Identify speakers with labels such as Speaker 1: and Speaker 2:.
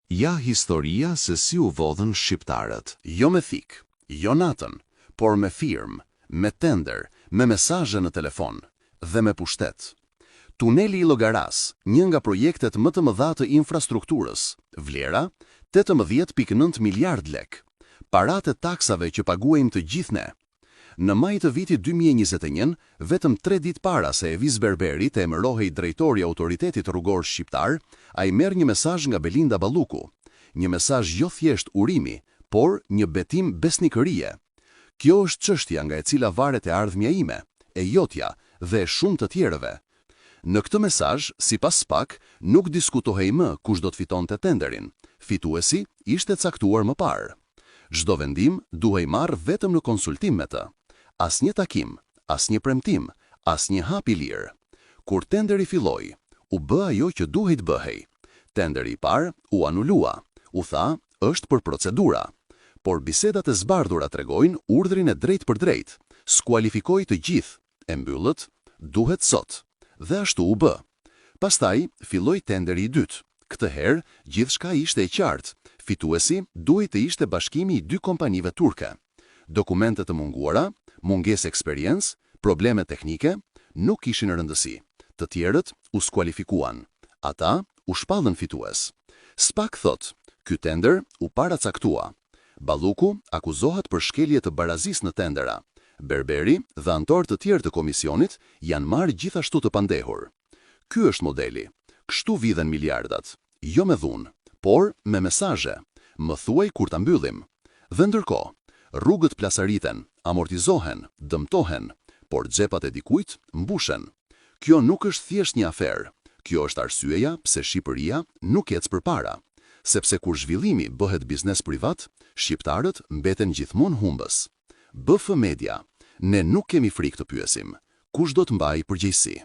Speaker 1: Ja historia se si u vodhën shqiptarët. Jo me thik, jo natën, por me firmë, me tender, me mesazhe në telefon dhe me pushtet. Tuneli i Llogaras, një nga projektet më të mëdha të infrastrukturës, vlera 18.9 miliard lek. Paratë e taksave që paguajmë të gjithë ne. Në maj të vitit 2021, vetëm 3 ditë para se Evis Berberi të emërohej drejtori i Autoritetit Rrugor Shqiptar, ai merr një mesazh nga Belinda Balluku. Një mesazh jo thjesht urimi, por një betim besnikërie. Kjo është çështja nga e cila varet e ardhmja ime, e jotja dhe e shumë të tjerëve. Në këtë mesazh, sipas SPAK, nuk diskutohej më kush do të fitonte tenderin. Fituesi ishte caktuar më parë. Çdo vendim duhej marrë vetëm në konsultim me të. Asnjë takim, asnjë premtim, asnjë hap i lirë. Kur tenderi filloi, u bë ajo që duhej të bëhej. Tenderi i parë u anulua. U tha, është për procedura. Por bisedat e zbardhura tregojnë urdhrin e drejtë për drejtë. Skualifikoi të gjithë, e mbyllët, duhet sot. Dhe ashtu u bë. Pastaj filloi tenderi i dytë. Këtë herë gjithçka ishte e qartë. Fituesi duhej të ishte bashkimi i 2 kompanive turke. Dokumentet të munguara, mungesë eksperiencë, probleme teknike, nuk kishin rëndësi. Të tjerët u skualifikuan. Ata u shpallën fitues. SPAK thot, ky tender u paracaktua. Balluku akuzohet për shkelje të barazisë në tendera. Berberi dhe anëtarë të tjerë të komisionit janë marrë gjithashtu të pandehur. Ky është modeli. Kështu vidhen miliardat. Jo me dhunë, por me mesazhe. Më thuaj kur ta mbyllim. Dhe ndërkohë, rrugët plasariten, amortizohen, dëmtohen, por xhepat e dikujt mbushen. Kjo nuk është thjesht një aferë. Kjo është arsyeja pse Shqipëria nuk ec përpara. Sepse kur zhvillimi bëhet biznes privat, shqiptarët mbeten gjithmonë humbës. BF Media, ne nuk kemi frikë të pyesim. Kush do të mbajë përgjegjësi?